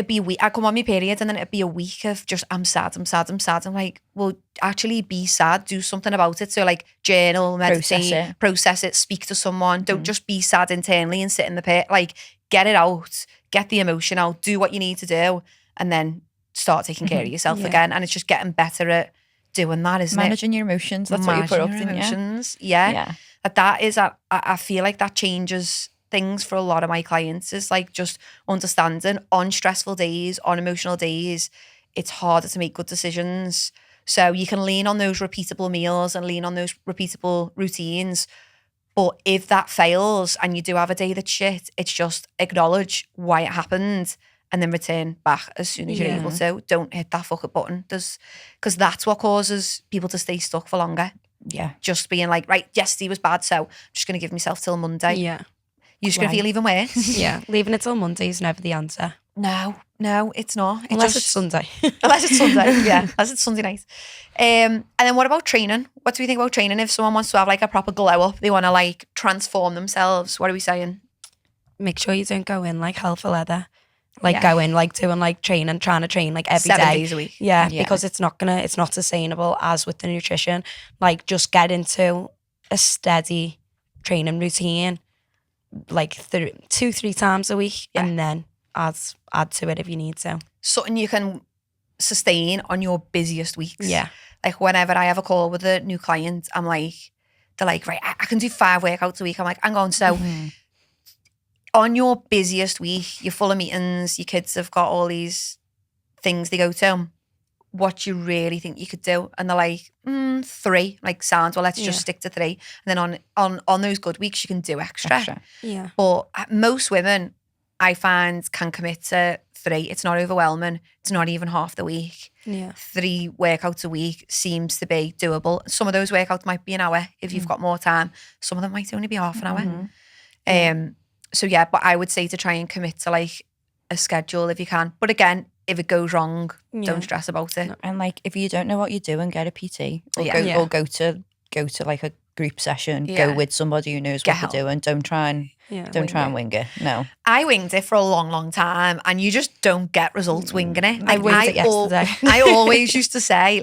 be a week. I'd come on my period and then it'd be a week of just, I'm sad. I'm like, well, actually be sad, do something about it. So like journal, meditate, process it, speak to someone. Don't just be sad internally and sit in the pit. Like get it out, get the emotion out, do what you need to do, and then start taking care of yourself again. And it's just getting better at doing that, isn't Managing your emotions. That's what you put up in emotions. Yeah. That is, I feel like that changes things for a lot of my clients, is like just understanding on stressful days, on emotional days, it's harder to make good decisions. So you can lean on those repeatable meals and lean on those repeatable routines. But if that fails and you do have a day that's shit, it's just acknowledge why it happened and then return back as soon as you're able to. Don't hit that fuck up button. Because that's what causes people to stay stuck for longer. Yeah. Just being like, right, yesterday was bad, so I'm just going to give myself till Monday. Yeah. You're just going to feel even worse. Yeah. Leaving it till Monday is never the answer. No, it's not. Unless it's Sunday. Unless it's Sunday night. And then what about training? What do we think about training? If someone wants to have like a proper glow up, they want to like transform themselves, what are we saying? Make sure you don't go in like hell for leather. Like go in like doing like training, trying to train like every 7 day. days a week. Yeah, because it's not sustainable as with the nutrition. Like just get into a steady training routine, like 2-3 times a week, and then add to it if you need to. Something you can sustain on your busiest weeks. Yeah. Like whenever I have a call with a new client, I'm like, they're like, right, I can do 5 workouts a week. I'm like, hang on, so on your busiest week, you're full of meetings, your kids have got all these things they go to, what do you really think you could do? And they're like, 3. Like, sounds, well, let's just stick to 3. And then on those good weeks, you can do extra. Yeah. But most women, I find, can commit to 3. It's not overwhelming. It's not even half the week. Yeah. 3 workouts a week seems to be doable. Some of those workouts might be an hour if you've got more time. Some of them might only be half an hour. So yeah, but I would say to try and commit to like a schedule if you can. But again, if it goes wrong, don't stress about it. And like if you don't know what you're doing, get a PT or go to like a group session. Go with somebody who knows what they're doing. Don't try and wing it. No, I winged it for a long time, and you just don't get results winging it. Like, I winged it yesterday. I always used to say,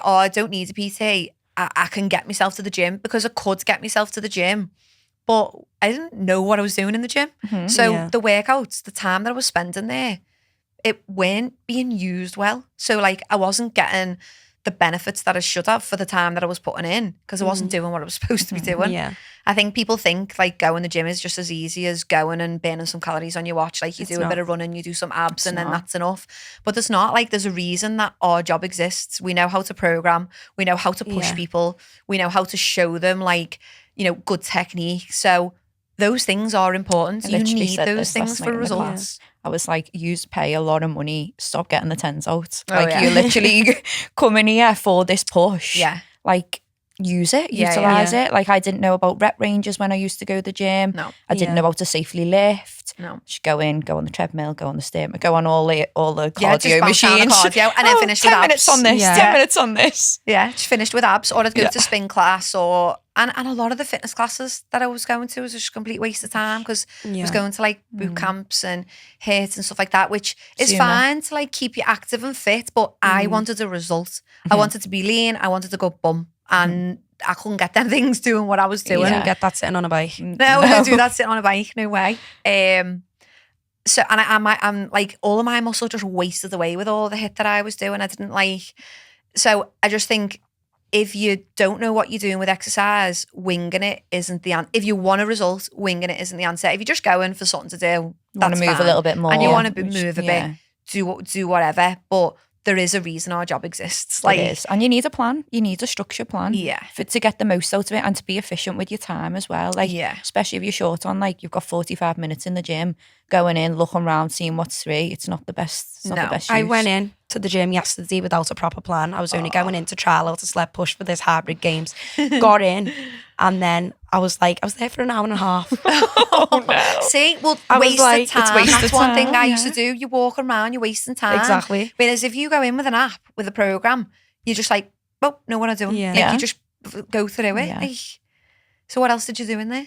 oh, I don't need a PT. I can get myself to the gym, because I could get myself to the gym. But I didn't know what I was doing in the gym. So the workouts, the time that I was spending there, it weren't being used well. So like I wasn't getting the benefits that I should have for the time that I was putting in, because I wasn't doing what I was supposed to be doing. Yeah. I think people think like going to the gym is just as easy as going and burning some calories on your watch. Like you do a bit of running, you do some abs, and then that's enough. But there's not. Like there's a reason that our job exists. We know how to program. We know how to push people. We know how to show them like, good technique. So those things are important. You need those things for results. I was like, you pay a lot of money, stop getting the tens out. You literally come in here for this push. Yeah. Like use it, utilize it. Like I didn't know about rep ranges when I used to go to the gym. No. I didn't know how to safely lift. No. Just go in, go on the treadmill, go on the stair, go on all the just cardio bounce down the machines. cardio and then finish with 10 minutes abs. on this, 10 minutes on this. Yeah, just finished with abs, or I'd go to spin class, and a lot of the fitness classes that I was going to was just a complete waste of time because I was going to like boot camps and HIIT and stuff like that, which is fine to like keep you active and fit, but I wanted a result. I wanted to be lean, I wanted to go bump, and I couldn't get them things doing what I was doing. You didn't get that sitting on a bike. No, I didn't do that sitting on a bike, no way. So, and I'm like, all of my muscle just wasted away with all the HIIT that I was doing. I didn't like, so I just think if you don't know what you're doing with exercise, winging it isn't the answer. If you want a result, winging it isn't the answer. If you're just going for something to do, you want to move fine. a little bit more. And you want to move a bit, do whatever. But there is a reason our job exists. Like, it is. And you need a plan. You need a structure plan. Yeah. To get the most out of it and to be efficient with your time as well. Like, especially if you're short on, like, you've got 45 minutes in the gym, going in, looking around, seeing what's free. It's not the best. It's not the best use. I went in to the gym yesterday without a proper plan. I was only going in to trial out a sled push for this hybrid games. Got in, and then I was there for an hour and a half. Oh no. See, well, I wasted was like, time. it's wasted That's one thing time, I used to do. You walk around, you're wasting time. Exactly. Whereas if you go in with an app, with a program, you're just like, oh, know what I'm doing. Yeah. Like, you just go through it. Yeah. Like, so what else did you do in there?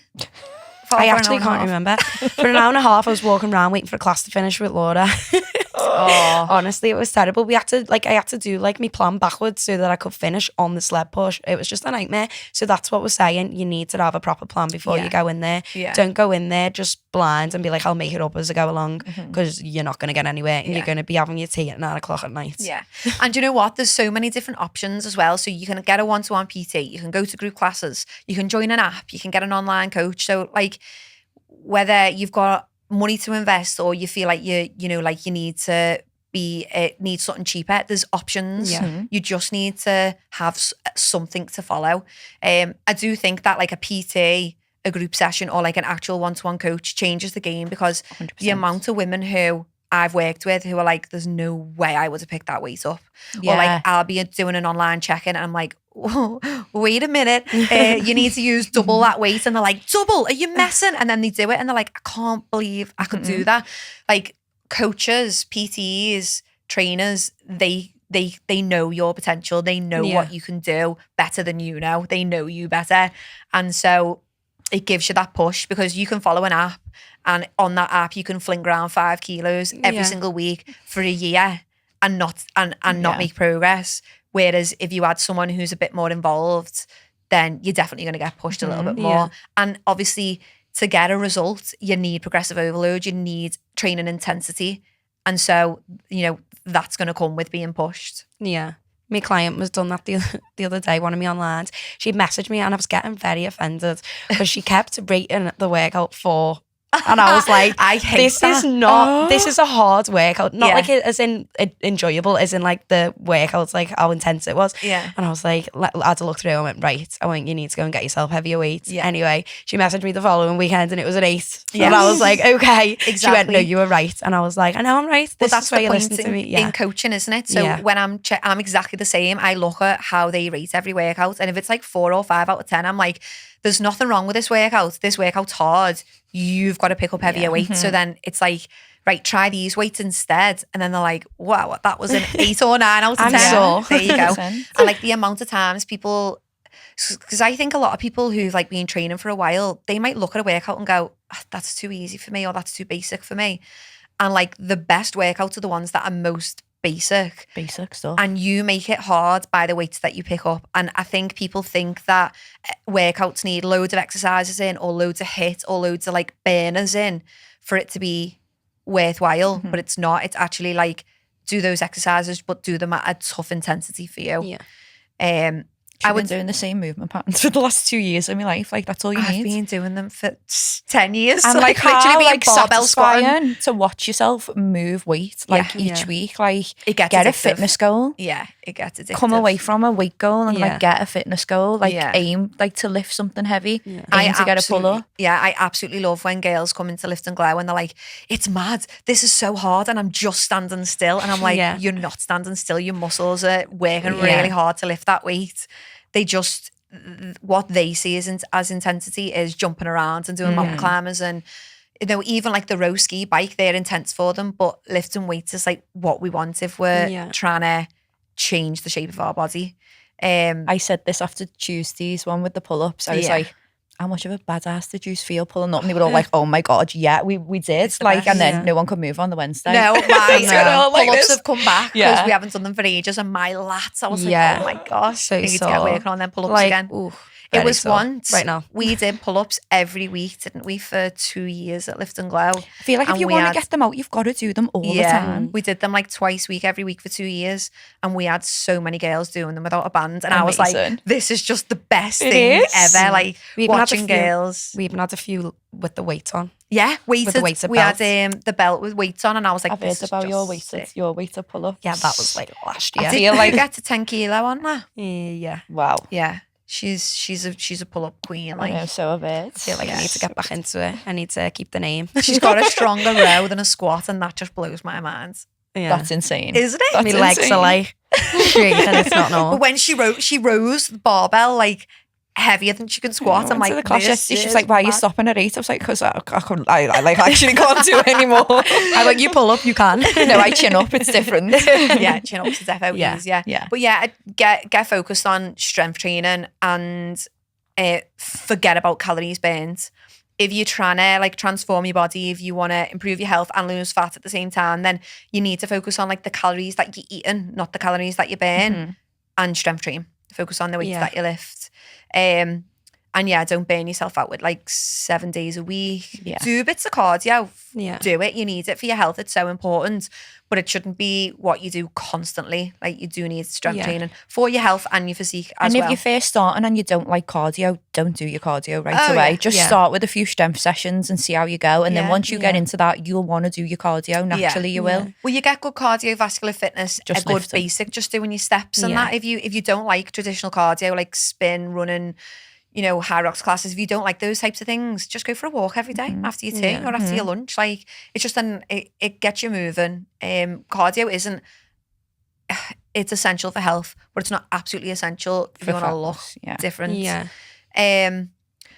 I actually can't remember. For an hour and a half, I was walking around waiting for a class to finish with Laura. Honestly, it was terrible. I had to do like my plan backwards so that I could finish on the sled push. It was just a nightmare. So that's what we're saying. You need to have a proper plan before you go in there. Yeah. Don't go in there just blind and be like, I'll make it up as I go along, because you're not going to get anywhere and you're going to be having your tea at 9 o'clock at night. Yeah. And you know what? There's so many different options as well. So you can get a one-to-one PT, you can go to group classes, you can join an app, you can get an online coach. So like, whether you've got money to invest or you feel like you need to need something cheaper, there's options. You just need to have something to follow. I do think that like a PT, a group session, or like an actual one-to-one coach changes the game, because 100%. the amount of women who I've worked with who are like, there's no way I would have picked that weight up. Or like, I'll be doing an online check-in and I'm like, oh, wait a minute, you need to use double that weight. And they're like, double? Are you messing? And then they do it and they're like, I can't believe I could do that. Like, coaches, PTs, trainers, they know your potential. They know what you can do better than you know. They know you better. And so it gives you that push, because you can follow an app, and on that app you can fling around 5 kilos every single week for a year and not make progress. Whereas if you had someone who's a bit more involved, then you're definitely going to get pushed a little bit more. And obviously, to get a result, you need progressive overload, you need training intensity. And so, that's going to come with being pushed. Yeah. My client was done that the other day, one of my onlines. She messaged me and I was getting very offended because she kept rating the workout 4. And I was like, I hate this that. This is a hard workout. Not like it as in enjoyable, as in like the workouts, like how intense it was. Yeah. And I was like, I had to look through. I went, right. I went, you need to go and get yourself heavier weights. Yeah. Anyway, she messaged me the following weekend and it was an 8. Yeah. And I was like, okay. Exactly. She went, no, you were right. And I was like, I know I'm right. That's why the you point listen to me. Yeah. in coaching, isn't it? So when I'm exactly the same. I look at how they rate every workout. And if it's like 4 or 5 out of 10, I'm like, there's nothing wrong with this workout. This workout's hard. You've got to pick up heavier weights. So then it's like, right, try these weights instead. And then they're like, wow, that was an 8 or 9 out of 10. There you go. And like the amount of times people, because I think a lot of people who've like been training for a while, they might look at a workout and go, that's too easy for me, or that's too basic for me. And like the best workouts are the ones that are most basic stuff, and you make it hard by the weights that you pick up. And I think people think that workouts need loads of exercises in, or loads of HIIT, or loads of like burners in for it to be worthwhile. But it's not. It's actually like, do those exercises, but do them at a tough intensity for you. I've been doing the same movement patterns for the last 2 years of my life. Like, that's all you need. I've been doing them for 10 years. And like literally being barbell squatting. To watch yourself move weight each week. Like, it gets get addictive. a fitness goal. Yeah, it gets addictive. Come away from a weight goal and like get a fitness goal. Like aim like to lift something heavy. Aim to get a pull up. Yeah, I absolutely love when girls come into Lift and Glow and they're like, it's mad. This is so hard and I'm just standing still. And I'm like, you're not standing still. Your muscles are working really hard to lift that weight. They just, what they see as intensity is jumping around and doing mountain climbers and you know, even like the row ski bike, they're intense for them, but lifting weights is like what we want if we're trying to change the shape of our body. I said this after Tuesday's one with the pull-ups. I was like, how much of a badass did you feel pulling up? And they were all like, oh my God, yeah, we did. Like, and then no one could move on the Wednesday. No, my like pull-ups have come back because we haven't done them for ages. And my lats, I was like, oh my gosh, so I need to get working on them pull-ups like, again. Ooh, it was once right now. We did pull-ups every week, didn't we, for 2 years at Lift and Glow. I feel like if you want to get them out, you've got to do them all the time. We did them like twice a week, every week for 2 years. And we had so many girls doing them without a band. And I was like, this is just the best thing ever. Like watching girls. We even had a few with the weights on. Yeah, weighted. With the weighted we belt. had the belt with weights on, and I was like, I've heard about your weighted pull-ups. Yeah, that was like last year. I feel like get to 10 kilo on that. Yeah. Wow. Yeah. She's a pull-up queen. Like, I know, so have it. I feel like I need to get back into it. I need to keep the name. She's got a stronger row than a squat, and that just blows my mind. Yeah. That's insane. Isn't it? My legs are like straight and it's not normal. But when she rose the barbell like heavier than she could squat. I'm like, the class yesterday, she's like, why are you stopping at 8? I was like, because I like actually can't do it anymore. I like, you pull up, you can. No, I chin up, it's different. Yeah, chin up to defo easier. Yeah. But yeah, get focused on strength training and forget about calories burned. If you're trying to like transform your body, if you want to improve your health and lose fat at the same time, then you need to focus on like the calories that you're eating, not the calories that you burn, and strength train. Focus on the weights that you lift. And yeah, don't burn yourself out with like 7 days a week. Yeah. Do bits of cardio. Yeah. Do it. You need it for your health. It's so important. But it shouldn't be what you do constantly. Like you do need strength training for your health and your physique as well. And if you're first starting and you don't like cardio, don't do your cardio right away. Yeah. Just start with a few strength sessions and see how you go. And then once you get into that, you'll want to do your cardio. Naturally, you will. Well, you get good cardiovascular fitness, Just a good lifting. basic, just doing your steps and that. If you don't like traditional cardio, like spin, running, you know, high rocks classes, if you don't like those types of things, just go for a walk every day after your tea or after your lunch. Like, it's just it gets you moving. Cardio isn't, it's essential for health, but it's not absolutely essential if you want to look different. Yeah.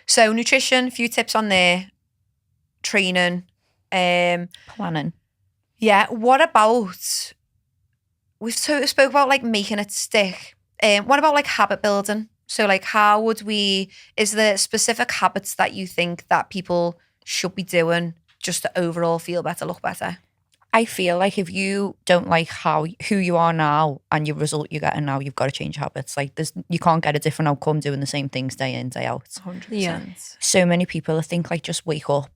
So nutrition, a few tips on there. Training. Planning. Yeah. What about, we've spoke about like making it stick. What about like habit building? So like how would is there specific habits that you think that people should be doing just to overall feel better, look better? I feel like if you don't like who you are now and your result you're getting now, you've got to change habits. Like you can't get a different outcome doing the same things day in, day out. 100%. Yeah. So many people think like just wake up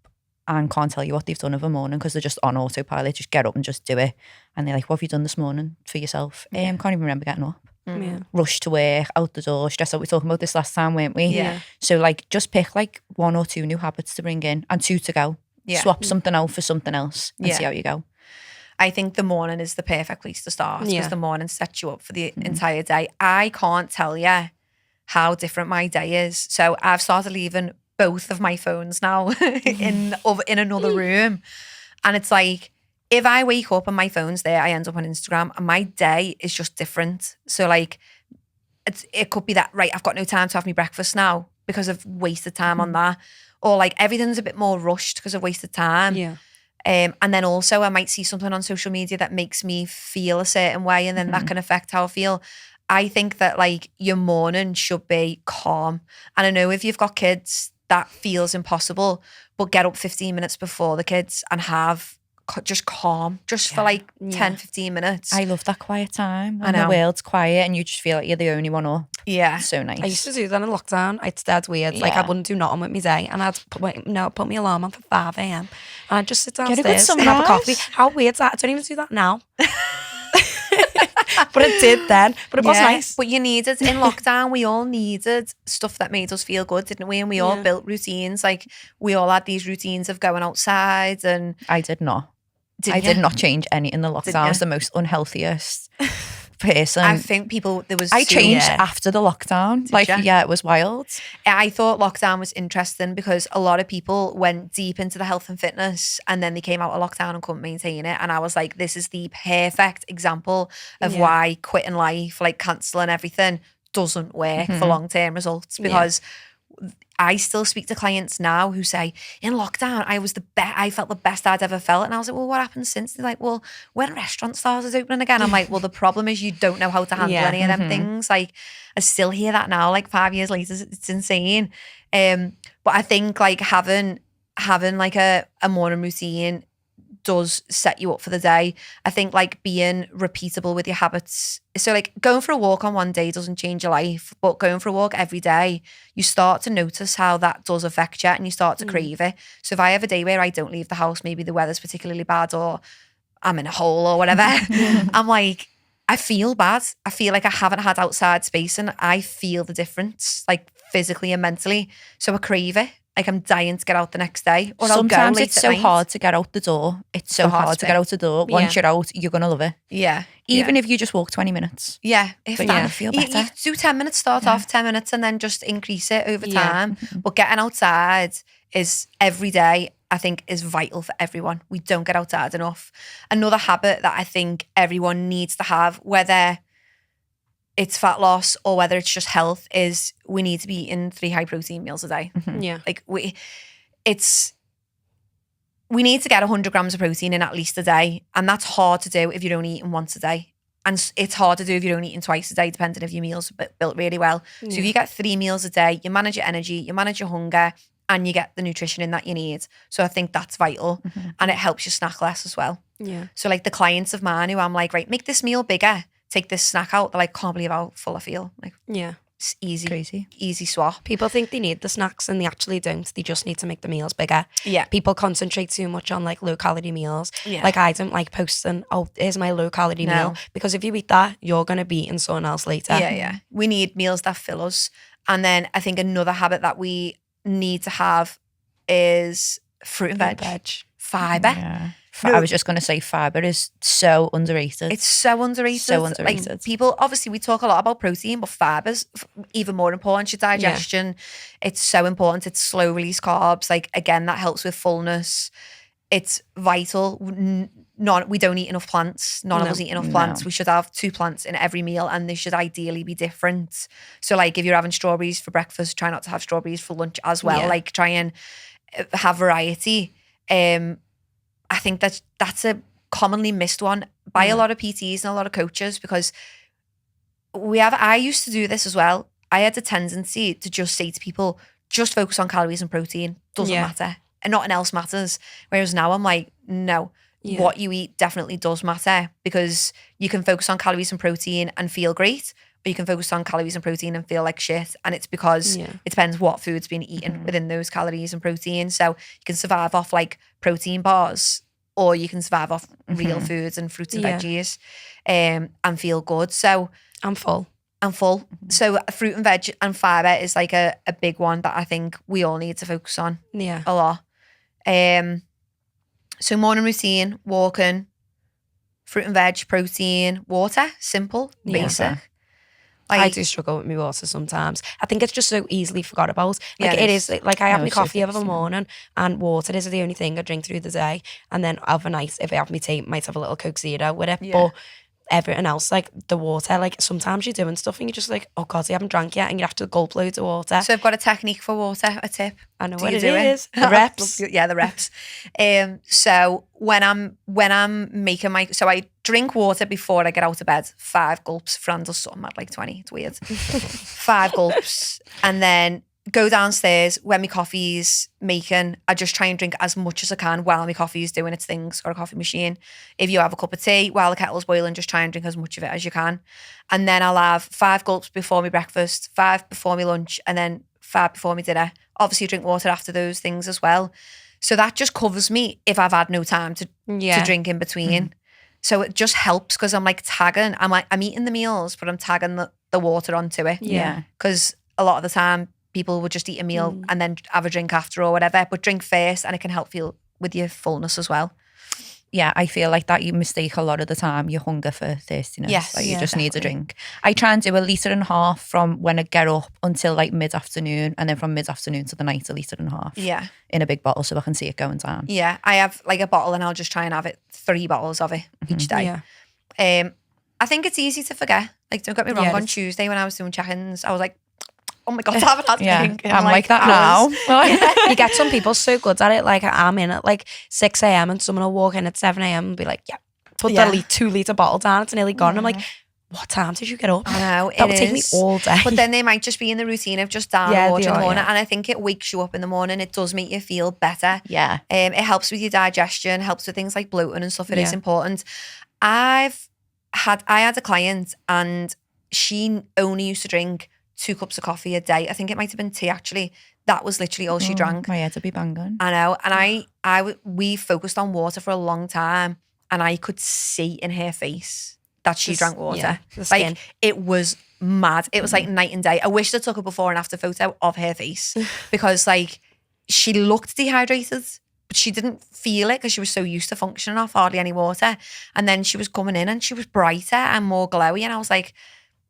and can't tell you what they've done of a morning because they're just on autopilot. Just get up and just do it. And they're like, what have you done this morning for yourself? Can't even remember getting up. Yeah. Rush to work, out the door, stress out. We were talking about this last time, weren't we? Yeah. So like just pick like 1 or 2 new habits to bring in and 2 to go. Yeah. Swap something out for something else and see how you go. I think the morning is the perfect place to start because the morning sets you up for the entire day. I can't tell you how different my day is. So I've started leaving both of my phones now in another room. And it's like, if I wake up and my phone's there, I end up on Instagram and my day is just different. So like, it could be that, right, I've got no time to have my breakfast now because I've wasted time on that. Or like everything's a bit more rushed because I've wasted time. Yeah. And then also I might see something on social media that makes me feel a certain way and then that can affect how I feel. I think that like your morning should be calm. And I know if you've got kids, that feels impossible, but get up 15 minutes before the kids and have just calm, just for like 10, 15 minutes. I love that quiet time. When the world's quiet and you just feel like you're the only one up. Yeah. It's so nice. I used to do that in lockdown. It's dead weird. Like I wouldn't do nothing with my day, and I'd put my alarm on for 5 a.m. and I'd just sit downstairs and have a coffee. How weird's that? I don't even do that now. But it did then. But it was nice. But you needed, in lockdown, we all needed stuff that made us feel good, didn't we? And we all built routines. Like we all had these routines of going outside and... I did not. I did not change any in the lockdown. I was the most unhealthiest person. I think I changed after the lockdown. It was wild. I thought lockdown was interesting because a lot of people went deep into the health and fitness and then they came out of lockdown and couldn't maintain it. And I was like, this is the perfect example of why quitting life, like cancelling everything, doesn't work for long-term results because I still speak to clients now who say, in lockdown, I felt the best I'd ever felt. And I was like, well, what happened since? They're like, well, when restaurant started opening again, I'm like, well, the problem is you don't know how to handle any of them things. Like, I still hear that now, like 5 years later, it's insane. But I think like having like a morning routine does set you up for the day. I think like being repeatable with your habits. So like going for a walk on one day doesn't change your life, but going for a walk every day, you start to notice how that does affect you and you start to crave it. So if I have a day where I don't leave the house, maybe the weather's particularly bad or I'm in a hole or whatever, I'm like, I feel bad. I feel like I haven't had outside space and I feel the difference, like physically and mentally. So I crave it. Like I'm dying to get out the next day. Or sometimes it's so hard to get out the door. It's so hard to get out the door. Once you're out, you're going to love it. Yeah. Even if you just walk 20 minutes. Yeah. If but that, feel better. You do 10 minutes, start off 10 minutes and then just increase it over time. But getting outside is every day, I think, is vital for everyone. We don't get outside enough. Another habit that I think everyone needs to have, whether it's fat loss or whether it's just health, is we need to be eating 3 high protein meals a day. Yeah. Like we need to get 100 grams of protein in at least a day. And that's hard to do if you're only eating once a day. And it's hard to do if you're only eating twice a day, depending if your meals are built really well. So if you get 3 meals a day, you manage your energy, you manage your hunger, and you get the nutrition in that you need. So I think that's vital. And it helps you snack less as well. Yeah. So like the clients of mine who I'm like, right, make this meal bigger, take this snack out. They're like, can't believe how full I feel. Like, yeah. It's easy. Crazy. Easy swap. People think they need the snacks and they actually don't. They just need to make the meals bigger. Yeah. People concentrate too much on like low calorie meals. Yeah. Like I don't like posting, oh, here's my low calorie meal. Because if you eat that, you're going to be eating someone else later. Yeah. We need meals that fill us. And then I think another habit that we need to have is fruit and veg. Fibre. Yeah. I was just going to say fibre is so underrated. It's so underrated. So underrated. Like people, obviously we talk a lot about protein, but fiber's even more important. Your digestion, it's so important. It's slow release carbs. Like again, that helps with fullness. It's vital. We don't eat enough plants. None of us eat enough plants. We should have 2 plants in every meal and they should ideally be different. So like if you're having strawberries for breakfast, try not to have strawberries for lunch as well. Yeah. Like try and have variety. I think that's a commonly missed one by a lot of PTs and a lot of coaches, because I used to do this as well. I had a tendency to just say to people, just focus on calories and protein. Doesn't matter. And nothing else matters. Whereas now I'm like, no, what you eat definitely does matter, because you can focus on calories and protein and feel great, or you can focus on calories and protein and feel like shit. And it's because it depends what food's been eaten within those calories and protein. So you can survive off like protein bars, or you can survive off real foods and fruits and veggies and feel good. So I'm full. So fruit and veg and fibre is like a big one that I think we all need to focus on a lot. So morning routine, walking, fruit and veg, protein, water, simple, basic. Like, I do struggle with my water sometimes. I think it's just so easily forgot about. Like it is like I have my coffee every morning and water is the only thing I drink through the day. And then overnight, if I have my tea, might have a little Coke Zero with it. But everything else, like the water, like sometimes you're doing stuff and you're just like, oh God, I haven't drank yet, and you have to gulp loads of water. So I've got a technique for water, a tip. I know what it is. The reps. Yeah, the reps. So when I'm making so I drink water before I get out of bed, 5 gulps. Fran does something at like 20. It's weird. 5 gulps, and then go downstairs when my coffee's making. I just try and drink as much as I can while my coffee is doing its things, or a coffee machine. If you have a cup of tea while the kettle's boiling, just try and drink as much of it as you can. And then I'll have 5 gulps before my breakfast, 5 before my lunch, and then 5 before my dinner. Obviously drink water after those things as well. So that just covers me if I've had no time to drink in between. So it just helps, because I'm like tagging. I'm eating the meals, but I'm tagging the water onto it. Yeah. Because a lot of the time people would just eat a meal and then have a drink after or whatever, but drink first, and it can help feel with your fullness as well. Yeah, I feel like that you mistake a lot of the time your hunger for thirstiness. Yes, like you just need a drink. I try and do 1.5 litres from when I get up until like mid-afternoon, and then from mid-afternoon to the night 1.5 litres. Yeah. In a big bottle so I can see it going down. Yeah, I have like a bottle and I'll just try and have 3 bottles of it each day. Yeah. I think it's easy to forget. Like, don't get me wrong, on Tuesday when I was doing check-ins, I was like, oh my God, I haven't had a drink in I'm like that hours. now. You get some people so good at it. Like I'm in at like 6 a.m. and someone will walk in at 7 a.m. and be like, yeah, put the 2 litre bottle down. It's nearly gone. I'm like, what time did you get up? I know, that would take me all day. But then they might just be in the routine of just down water in the morning. And I think it wakes you up in the morning. It does make you feel better. Yeah. It helps with your digestion, helps with things like bloating and stuff. It is important. I had a client and she only used to drink 2 cups of coffee a day. I think it might have been tea actually. That was literally all she drank. My head would be banging. I know. And we focused on water for a long time and I could see in her face that she drank water. Like it was mad. It was like night and day. I wish I took a before and after photo of her face because like she looked dehydrated, but she didn't feel it because she was so used to functioning off hardly any water. And then she was coming in and she was brighter and more glowy. And I was like,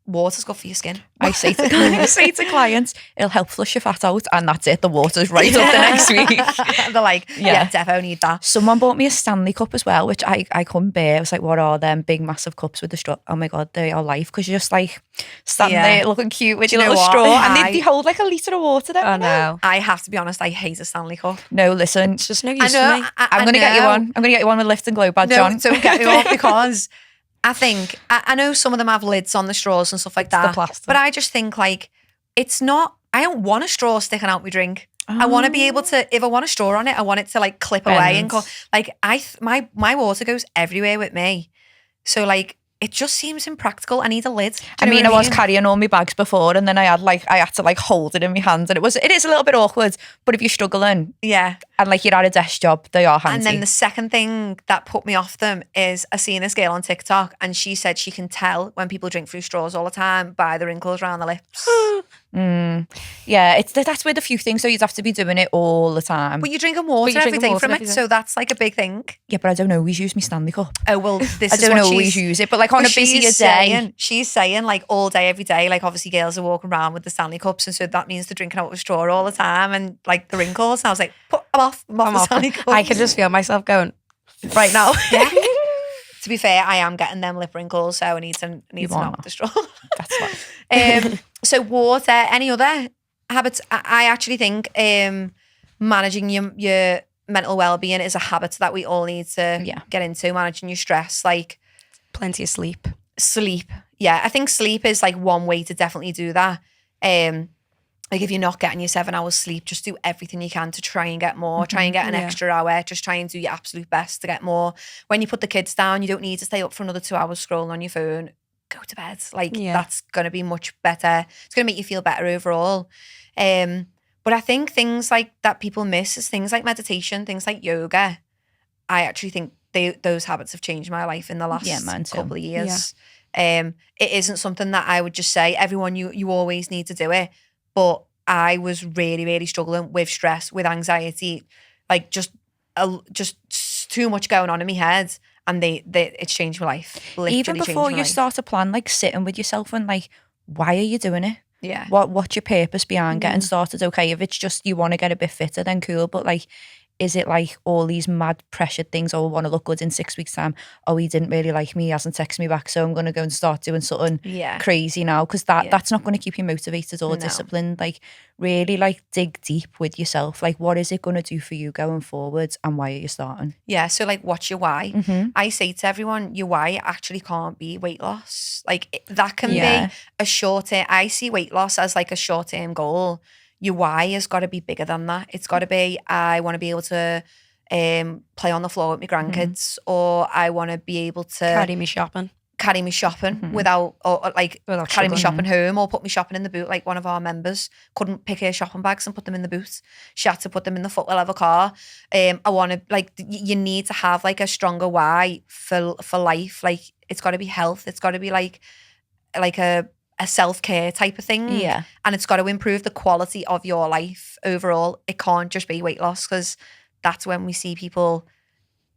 water's good for your skin. I say to clients, it'll help flush your fat out, and that's it. The water's right up the next week. They're like, yeah, defo need that. Someone bought me a Stanley cup as well, which I couldn't bear. I was like, what are them big massive cups with the straw? Oh my God, they are life, because you're just like standing there looking cute with your little straw, and they hold like a litre of water. Oh no. I have to be honest, I hate a Stanley cup. No, listen, it's just no use to me. I'm going to get you one. I'm going to get you one with lift and glow badge on. Don't get me one, because I think, I know some of them have lids on the straws and stuff like that, but I just think like, it's not, I don't want a straw sticking out my drink. I want to be able to, if I want a straw on it, I want it to like clip away and go, like my water goes everywhere with me. So like, it just seems impractical. I need a lid. I mean, I was carrying all my bags before, and then I had to like hold it in my hands, and it is a little bit awkward. But if you're struggling, and like you're at a desk job, they are handy. And then the second thing that put me off them is I seen this girl on TikTok, and she said she can tell when people drink through straws all the time by the wrinkles around the lips. Yeah, that's with a few things. So you'd have to be doing it all the time. But you're drinking water every day from it, so that's like a big thing. Yeah, but I don't always use my Stanley cup. Oh well, this I don't always use it, but like on a busier day, she's saying like all day, every day. Like obviously, girls are walking around with the Stanley cups, and so that means they're drinking out of a straw all the time, and like the wrinkles. And I was like, I'm off the Stanley cups. I could just feel myself going right now. Yeah. To be fair, I am getting them lip wrinkles, so I need to knock the straw. That's fine. So water. Any other habits? I actually think managing your mental well-being is a habit that we all need to get into. Managing your stress, like plenty of sleep. Yeah, I think sleep is like one way to definitely do that. Like if you're not getting your 7 hours sleep, just do everything you can to try and get more. Try and get an extra hour. Just try and do your absolute best to get more. When you put the kids down, you don't need to stay up for another 2 hours scrolling on your phone. Go to bed. Like that's going to be much better. It's going to make you feel better overall. But I think things like that people miss is things like meditation, things like yoga. I actually think those habits have changed my life in the last couple of years. It isn't something that I would just say, everyone, you always need to do it. But I was really, really struggling with stress, with anxiety, like just too much going on in my head. And it's changed my life. Literally. Even before you start a plan, like sitting with yourself and like, why are you doing it? Yeah. What's your purpose behind getting started? Okay, if it's just you want to get a bit fitter, then cool. But like, is it like all these mad pressured things? Oh, I want to look good in 6 weeks' time. Oh, he didn't really like me. He hasn't texted me back. So I'm going to go and start doing something crazy now. Because that's not going to keep you motivated or disciplined. Like really like dig deep with yourself. Like what is it going to do for you going forwards, and why are you starting? Yeah. So like what's your why? I say to everyone, your why actually can't be weight loss. Like that can be a short-term. I see weight loss as like a short-term goal. Your why has got to be bigger than that. It's got to be, I want to be able to play on the floor with my grandkids, or I want to be able to carry me shopping without carry me shopping home, or put me shopping in the boot. Like one of our members couldn't pick her shopping bags and put them in the boot. She had to put them in the footwell of a car. I want to, like, you need to have like a stronger why for life. Like it's got to be health. It's got to be like a self-care type of thing. Yeah. And it's got to improve the quality of your life overall. It can't just be weight loss, because that's when we see people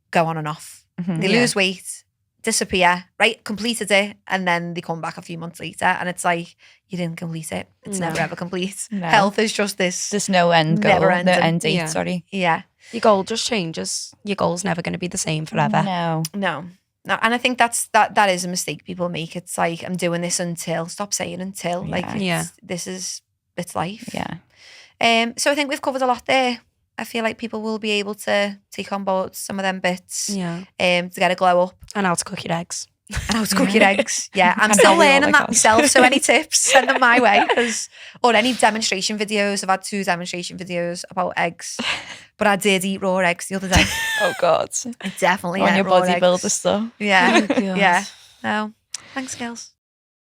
go on and off. They lose weight, disappear, right? Completed it, and then they come back a few months later, and it's like, you didn't complete it. It's never ever complete. No. Health is just this. There's no end goal, no end date, sorry. Yeah. Your goal just changes. Your goal's never going to be the same forever. No, and I think that is a mistake people make. It's like, I'm doing this until. Stop saying until. Like, this is it's life. Yeah. So I think we've covered a lot there. I feel like people will be able to take on board some of them bits. Yeah. To get a glow up. And how to cook your eggs. And how to cook your eggs. Yeah, I'm And still how we all learning like that us. myself. So any tips, send them my way. Or any demonstration videos. I've had 2 demonstration videos about eggs. But I did eat raw eggs the other day. Oh God. I definitely On ate your raw bodybuilder eggs. stuff. Yeah, Oh, God. yeah. No, thanks, girls.